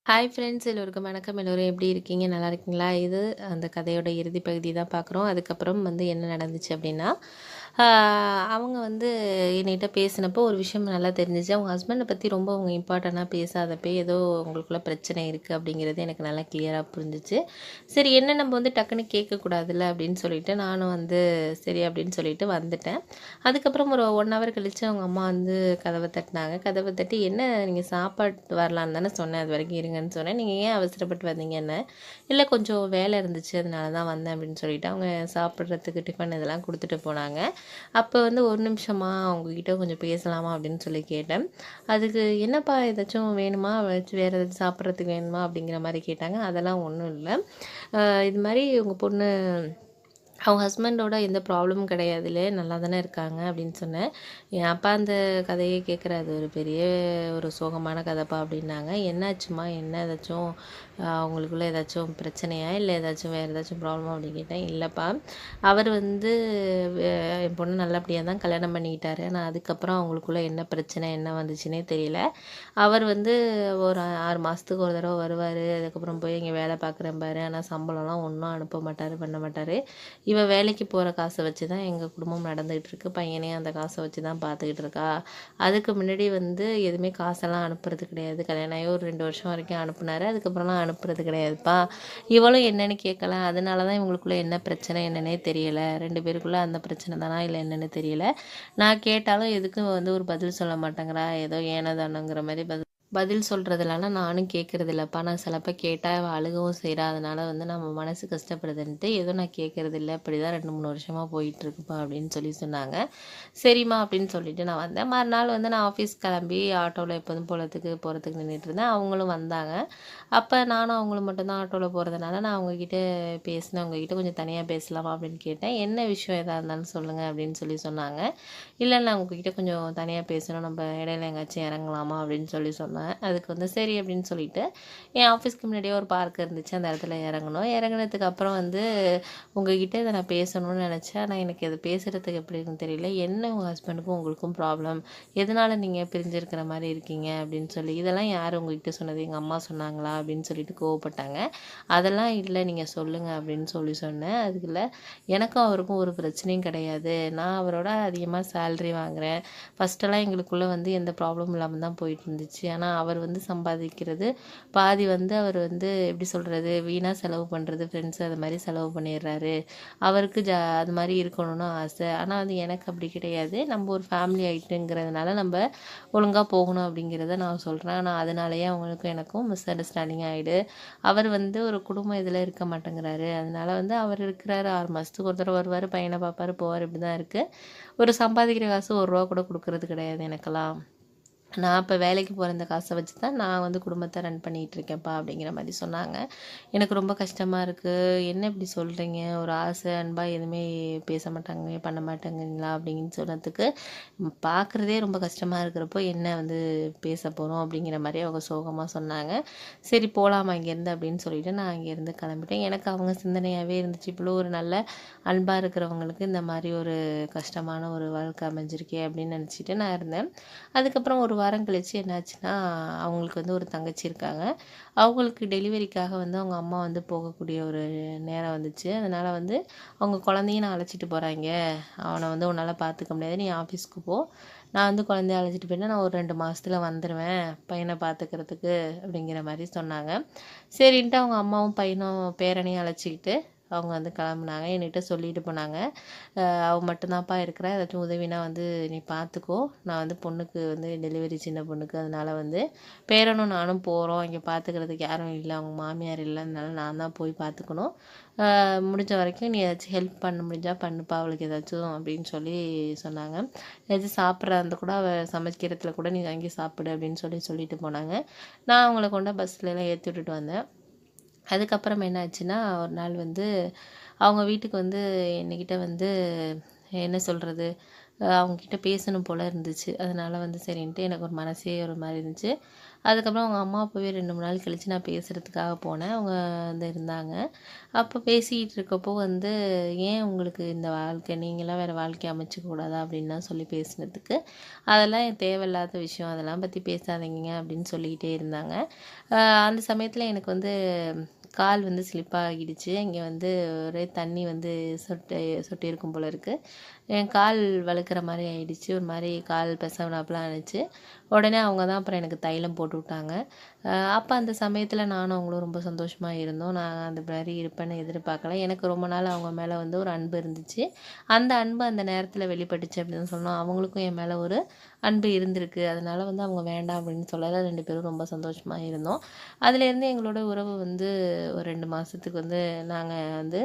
Hi friends, எல்லோருக்கும் வணக்கம். எல்லோரும் எப்படி இருக்கீங்க? நல்லா இருக்கீங்களா? இது அந்த கதையோட இறுதி பகுதி தான் பார்க்குறோம். அதுக்கப்புறம் என்ன நடந்துச்சு அப்படின்னா, அவங்க என்கிட்ட பேசினப்போ ஒரு விஷயம் நல்லா தெரிஞ்சுச்சு. அவங்க ஹஸ்பண்டை பற்றி ரொம்ப அவங்க இம்பார்ட்டண்ட்டாக பேசாதப்போ ஏதோ உங்களுக்குள்ள பிரச்சனை இருக்குது அப்படிங்கிறது எனக்கு நல்லா கிளியராக புரிஞ்சிச்சு. சரி, என்ன நம்ம டக்குன்னு கேட்கக்கூடாதுல்ல அப்படின்னு சொல்லிட்டு நானும் சரி அப்படின்னு சொல்லிட்டு வந்துட்டேன். அதுக்கப்புறம் ஒரு 1 ஹவர் கழித்து அவங்க அம்மா கதவை தட்டினாங்க. கதவை தட்டி, என்ன நீங்கள் சாப்பாட்டு வரலான்னு தானே சொன்னேன், அது வரைக்கும் இருங்கன்னு சொன்னேன், நீங்கள் ஏன் அவசரப்பட்டு வந்தீங்கன்னு. இல்லை, கொஞ்சம் வேலை இருந்துச்சு, அதனால தான் வந்தேன் அப்படின்னு சொல்லிட்டு அவங்க சாப்பிட்றதுக்கு டிஃபன் இதெல்லாம் கொடுத்துட்டு போனாங்க. அப்போ ஒரு நிமிஷமா அவங்கக்கிட்ட கொஞ்சம் பேசலாமா அப்படின்னு சொல்லி கேட்டேன். அதுக்கு, என்னப்பா ஏதாச்சும் வேணுமா, வேறு ஏதாச்சும் சாப்பிட்றதுக்கு வேணுமா அப்படிங்கிற மாதிரி கேட்டாங்க. அதெல்லாம் ஒன்றும் இல்லை, இது மாதிரி உங்கள் பொண்ணு அவங்க ஹஸ்பண்டோட எந்த ப்ராப்ளமும் கிடையாதுல்ல, நல்லா தானே இருக்காங்க அப்படின்னு சொன்னேன். என் அப்பா அந்த கதையை கேட்குற, அது ஒரு பெரிய ஒரு சோகமான கதைப்பா அப்படின்னாங்க. என்னாச்சுமா, என்ன ஏதாச்சும் அவங்களுக்குள்ள ஏதாச்சும் பிரச்சனையா, இல்லை ஏதாச்சும் வேறு ஏதாச்சும் ப்ராப்ளமா அப்படின்னு கேட்டேன். இல்லைப்பா, அவர் என் பொண்ணு நல்லபடியாக தான் கல்யாணம் பண்ணிக்கிட்டாரு. ஆனால் அதுக்கப்புறம் அவங்களுக்குள்ள என்ன பிரச்சனை என்ன வந்துச்சுன்னே தெரியல. அவர் ஒரு 6 மாதத்துக்கு ஒரு தடவை வருவார், அதுக்கப்புறம் போய் இங்கே வேலை பார்க்குறேன் பாரு, ஆனால் சம்பளம்லாம் ஒன்றும் அனுப்ப மாட்டார், பண்ண மாட்டார். இவ வேலைக்கு போகிற காசை வச்சு தான் எங்கள் குடும்பம் நடந்துகிட்டு இருக்கு. பையனையும் அந்த காசை வச்சு தான் பார்த்துக்கிட்டு இருக்கா. அதுக்கு முன்னாடி எதுவுமே காசெல்லாம் அனுப்புறது கிடையாது. கல்யாணம் ஆகி ஒரு 2 வருஷம் வரைக்கும் அனுப்புனாரு, அதுக்கப்புறம்லாம் அனுப்புறது கிடையாதுப்பா. இவளும் என்னன்னு கேட்கல. அதனால தான் இவங்களுக்குள்ள என்ன பிரச்சனை என்னன்னே தெரியல. 2 பேருக்குள்ள அந்த பிரச்சனை தானா இல்லை என்னன்னு தெரியல. நான் கேட்டாலும் எதுக்கும் ஒரு பதில் சொல்ல மாட்டேங்கிறா. ஏதோ ஏனோதானோங்கிற மாதிரி பதில் சொல்கிறதுலலாம் நானும் கேட்குறது இல்லைப்பா. நான் சிலப்போ கேட்டால் அவள் அழுகவும் செய்கிறா. அதனால் நம்ம மனசு கஷ்டப்படுதுன்ட்டு ஏதோ நான் கேட்குறது இல்லை. இப்படி தான் 2-3 வருஷமாக போயிட்டுருக்குப்பா அப்படின்னு சொன்னாங்க. சரிம்மா அப்படின்னு சொல்லிட்டு நான் வந்தேன். மறுநாள் நான் ஆஃபீஸ் கிளம்பி ஆட்டோவில் எப்போதும் போகிறதுக்கு நின்றுட்டு இருந்தேன். அவங்களும் வந்தாங்க. அப்போ நானும் அவங்களும் மட்டும்தான் ஆட்டோவில் போகிறதுனால நான் அவங்கக்கிட்ட பேசினேன். அவங்கக்கிட்ட கொஞ்சம் தனியாக பேசலாமா அப்படின்னு கேட்டேன். என்ன விஷயம் எதாக இருந்தாலும் சொல்லுங்கள் அப்படின்னு சொன்னாங்க. இல்லை, நான் உங்ககிட்ட கொஞ்சம் தனியாக பேசணும், நம்ம இடையில எங்கேயாச்சும் இறங்கலாமா அப்படின்னு சொன்னேன். அதுக்கு சரி அப்படின்னு சொல்லிட்டு என் ஆஃபீஸ்க்கு முன்னாடியே ஒரு பார்க் இருந்துச்சு, அந்த இடத்துல இறங்கணும். இறங்கினதுக்கு அப்புறம் உங்ககிட்ட இதை நான் பேசணும்னு நினச்சேன். ஆனால் எனக்கு இது பேசுகிறதுக்கு எப்படி இருக்குன்னு தெரியல. என்ன உங்கள் ஹஸ்பண்டுக்கும் உங்களுக்கும் ப்ராப்ளம், எதனால் நீங்கள் பிரிஞ்சிருக்கிற மாதிரி இருக்கீங்க அப்படின்னு இதெல்லாம் யார் உங்ககிட்ட சொன்னது, எங்கள் அம்மா சொன்னாங்களா அப்படின்னு சொல்லிட்டு கோவப்பட்டாங்க. அதெல்லாம் இல்லை, நீங்கள் சொல்லுங்கள் அப்படின்னு சொன்னேன். அதுக்கு இல்லை, எனக்கும் அவருக்கும் ஒரு பிரச்சனையும் கிடையாது. நான் அவரோட அதிகமாக சேல்ரி வாங்குகிறேன். ஃபஸ்ட்டெல்லாம் எங்களுக்குள்ளே எந்த ப்ராப்ளமும் இல்லாமல் தான் போயிட்டு இருந்துச்சு. ஆனால் அவர் சம்பாதிக்கிறது பாதி அவர் எப்படி சொல்கிறது, வீணாக செலவு பண்ணுறது, ஃப்ரெண்ட்ஸ் அது மாதிரி செலவு பண்ணிடுறாரு. அவருக்கு அது மாதிரி இருக்கணும்னு ஆசை. ஆனால் எனக்கு அப்படி கிடையாது. நம்ம ஒரு ஃபேமிலி ஆகிட்டுங்கிறதுனால நம்ம ஒழுங்காக போகணும் அப்படிங்கிறத நான் சொல்கிறேன். ஆனால் அதனாலேயே அவங்களுக்கும் எனக்கும் மிஸ் அண்டர்ஸ்டாண்டிங் ஆகிடு. அவர் ஒரு குடும்பம் இதில் இருக்க மாட்டேங்கிறாரு. அதனால அவர் இருக்கிறாரு, 6 மாதத்துக்கு ஒரு தடவை வருவார், பையனை பார்ப்பார், போவார். இப்படி தான் இருக்குது. ஒரு சம்பாதிக்கிற காசு ₹1 கூட கொடுக்கறது கிடையாது எனக்கெல்லாம். நான் இப்போ வேலைக்கு போகிற இந்த காசை வச்சு தான் நான் குடும்பத்தை ரன் பண்ணிகிட்டு இருக்கேன்ப்பா அப்படிங்கிற மாதிரி சொன்னாங்க. எனக்கு ரொம்ப கஷ்டமாக இருக்குது. என்ன இப்படி சொல்கிறீங்க, ஒரு ஆசை அன்பாக எதுவுமே பேச மாட்டாங்க, பண்ண மாட்டாங்களா அப்படின்னு சொன்னதுக்கு, பார்க்குறதே ரொம்ப கஷ்டமாக இருக்கிறப்போ என்ன பேச போகிறோம் அப்படிங்கிற மாதிரி அவங்க சோகமாக சொன்னாங்க. சரி போகலாமா இங்கேருந்து அப்படின்னு சொல்லிட்டு நான் அங்கேருந்து கிளம்பிட்டேன். எனக்கு அவங்க சிந்தனையாகவே இருந்துச்சு, இவ்வளோ ஒரு நல்ல அன்பாக இருக்கிறவங்களுக்கு இந்த மாதிரி ஒரு கஷ்டமான ஒரு வாழ்க்கை அமைஞ்சிருக்கே அப்படின்னு நினச்சிட்டு நான் இருந்தேன். அதுக்கப்புறம் ஒரு வாரம் கழிச்சு என்னாச்சுன்னா, அவங்களுக்கு ஒரு தங்கச்சி இருக்காங்க. அவங்களுக்கு டெலிவரிக்காக அவங்க அம்மா போகக்கூடிய ஒரு நேரம் வந்துச்சு. அதனால் அவங்க குழந்தையும் நான் அழைச்சிட்டு போகிறாங்க, அவனை உன்னால் பார்த்துக்க முடியாது, நீ ஆஃபீஸ்க்கு போ, நான் குழந்தைய அழைச்சிட்டு போயிட்டேன், நான் ஒரு 2 மாதத்துல வந்துடுவேன் பையனை பார்த்துக்கிறதுக்கு அப்படிங்கிற மாதிரி சொன்னாங்க. சரின்ட்டு அவங்க அம்மாவும் பையனும் பேரனையும் அழைச்சிக்கிட்டு அவங்க கிளம்புனாங்க. என்கிட்ட சொல்லிட்டு போனாங்க, அவள் மட்டும்தான்ப்பா இருக்கிறா, ஏதாச்சும் உதவினா நீ பார்த்துக்கோ, நான் பொண்ணுக்கு டெலிவரி, சின்ன பொண்ணுக்கு, அதனால் பேரனும் நானும் போகிறோம், இங்கே பார்த்துக்கிறதுக்கு யாரும் இல்லை, அவங்க மாமியார் இல்லை, அதனால நான் தான் போய் பார்த்துக்கணும், முடிஞ்ச வரைக்கும் நீ ஏதாச்சும் ஹெல்ப் பண்ண முடிஞ்சால் பண்ணுப்பா அவளுக்கு ஏதாச்சும் அப்படின்னு சொன்னாங்க. ஏதாச்சும் சாப்பிட்றா இருந்தால் கூட அவள் சமைக்கிறதுல கூட நீ வாங்கி சாப்பிடு அப்படின்னு சொல்லிட்டு போனாங்க. நான் அவங்கள கொண்டு பஸ்லலாம் ஏற்றி விட்டுட்டு வந்தேன். அதுக்கப்புறம் என்ன ஆச்சுன்னா, ஒரு நாள் அவங்க வீட்டுக்கு என்கிட்ட என்ன சொல்கிறது, அவங்கக்கிட்ட பேசணும் போல் இருந்துச்சு. அதனால் சரின்ட்டு எனக்கு ஒரு மனசே ஒரு மாதிரி இருந்துச்சு. அதுக்கப்புறம் அவங்க அம்மா அப்பாவே 2 3 நாள் கழித்து நான் பேசுகிறதுக்காக போனேன். அவங்க வந்து இருந்தாங்க. அப்போ பேசிக்கிட்டு இருக்கப்போ வந்து, "ஏன் உங்களுக்கு இந்த வாழ்க்கை? நீங்களாம் வேறு வாழ்க்கை அமைச்சுக்க கூடாதா?" அப்படின்லாம் சொல்லி பேசினதுக்கு, "அதெல்லாம் தேவையில்லாத விஷயம். அதெல்லாம் பற்றி பேசாதீங்க" அப்படின்னு சொல்லிக்கிட்டே இருந்தாங்க. அ அந்த சமயத்தில் எனக்கு வந்து கால் வந்து ஸ்லிப் ஆகிடுச்சு. இங்கே வந்து ஒரே தண்ணி வந்து சொட்டியிருக்கும் போல இருக்குது. என் கால் வழுக்கிற மாதிரி ஆயிடுச்சு. ஒரு மாதிரி கால் பெசவனாப்புலாம் ஆணுச்சு. உடனே அவங்க தான் அப்புறம் எனக்கு தைலம் போட்டு விட்டாங்க. அப்போ அந்த சமயத்தில் நானும் அவங்களும் ரொம்ப சந்தோஷமாக இருந்தோம். நான் அந்த மாதிரி இருப்பேன்னு எதிர்பார்க்கல. எனக்கு ரொம்ப நாள் அவங்க மேலே வந்து ஒரு அன்பு இருந்துச்சு. அந்த அன்பு அந்த நேரத்தில் வெளிப்பட்டுச்சு அப்படின்னு சொல்லணும். அவங்களுக்கும் என் மேலே ஒரு அன்பு இருந்திருக்கு. அதனால வந்து அவங்க வேண்டாம் அப்படின்னு சொல்லல. 2 பேரும் ரொம்ப சந்தோஷமாக இருந்தோம். அதுலேருந்து எங்களோட உறவு வந்து ஒரு 2 மாதத்துக்கு வந்து நாங்கள் வந்து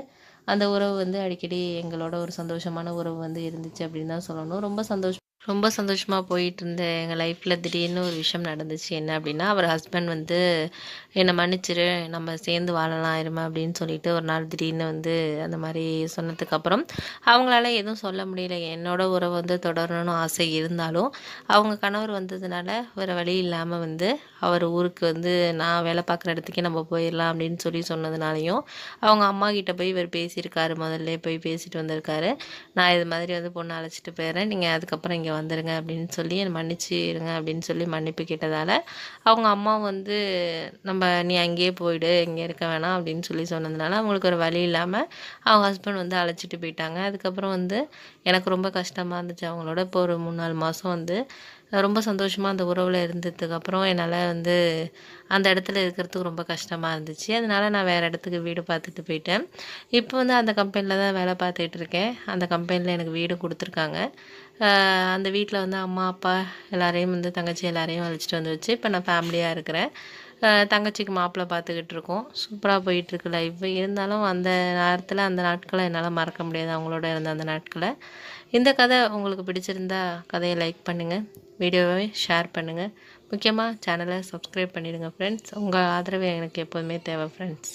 அந்த உறவு வந்து அடிக்கடி எங்களோட ஒரு சந்தோஷமான உறவு வந்து இருந்துச்சு அப்படின்னு தான் சொல்லணும். ரொம்ப சந்தோஷமா போயிட்டுருந்த எங்கள் லைஃப்பில் திடீர்னு ஒரு விஷயம் நடந்துச்சு. என்ன அப்படின்னா, அவர் ஹஸ்பண்ட் வந்து என்னை மன்னிச்சிரு, நம்ம சேர்ந்து வாழலாம் இருமா அப்படின்னு சொல்லிட்டு ஒரு நாள் திடீர்னு வந்து அந்த மாதிரி சொன்னதுக்கப்புறம் அவங்களால எதுவும் சொல்ல முடியல. என்னோட உறவு வந்து தொடரணும்னு ஆசை இருந்தாலும், அவங்க கணவர் வந்ததுனால வேறு வழி இல்லாமல் வந்து அவர் ஊருக்கு வந்து நான் வேலை பார்க்குற இடத்துக்கே நம்ம போயிடலாம் அப்படின்னு சொல்லி சொன்னதுனாலையும், அவங்க அம்மா கிட்ட போய் இவர் பேசியிருக்காரு. முதல்லே போய் பேசிட்டு வந்திருக்காரு. நான் இது மாதிரி வந்து பொண்ணு அழைச்சிட்டு போயிடுறேன். நீங்கள் அதுக்கப்புறம் இங்கே வந்துடுங்க அப்படின்னு சொல்லி என்னை மன்னிச்சிடுங்க அப்படின்னு சொல்லி மன்னிப்பு கேட்டதால், அவங்க அம்மா வந்து நீ அங்கேயே போயிடு, இங்கே இருக்க வேணாம் அப்படின்னு சொல்லி சொன்னதுனால, அவங்களுக்கு ஒரு வழி இல்லாமல் அவங்க ஹஸ்பண்ட் வந்து அழைச்சிட்டு போயிட்டாங்க. அதுக்கப்புறம் வந்து எனக்கு ரொம்ப கஷ்டமாக இருந்துச்சு. அவங்களோட இப்போ ஒரு 3 4 மாதம் வந்து ரொம்ப சந்தோஷமாக அந்த உறவில் இருந்ததுக்கப்புறம் என்னால் வந்து அந்த இடத்துல இருக்கிறதுக்கு ரொம்ப கஷ்டமாக இருந்துச்சு. அதனால நான் வேறு இடத்துக்கு வீடு பார்த்துட்டு போயிட்டேன். இப்போ வந்து அந்த கம்பெனியில் தான் வேலை பார்த்துட்டு இருக்கேன். அந்த கம்பெனியில் எனக்கு வீடு கொடுத்துருக்காங்க. அந்த வீட்டில் வந்து அம்மா, அப்பா எல்லாரையும் வந்து தங்கச்சி எல்லாரையும் அழைச்சிட்டு வந்து வச்சு இப்போ நான் ஃபேமிலியாக இருக்கிறேன். தங்கச்சிக்கு மாப்பிள்ளை பார்த்துக்கிட்டு இருக்கோம். சூப்பராக போயிட்டுருக்கு லைஃப். இருந்தாலும் அந்த நேரத்தில் அந்த நாட்களை என்னால் மறக்க முடியாது, அவங்களோட இருந்த அந்த நாட்களை. இந்த கதை உங்களுக்கு பிடிச்சிருந்தா கதையை லைக் பண்ணுங்கள், வீடியோவை ஷேர் பண்ணுங்கள். முக்கியமாக சேனலை சப்ஸ்கிரைப் பண்ணிடுங்க ஃப்ரெண்ட்ஸ். உங்கள் ஆதரவு எனக்கு எப்போதுமே தேவை ஃப்ரெண்ட்ஸ்.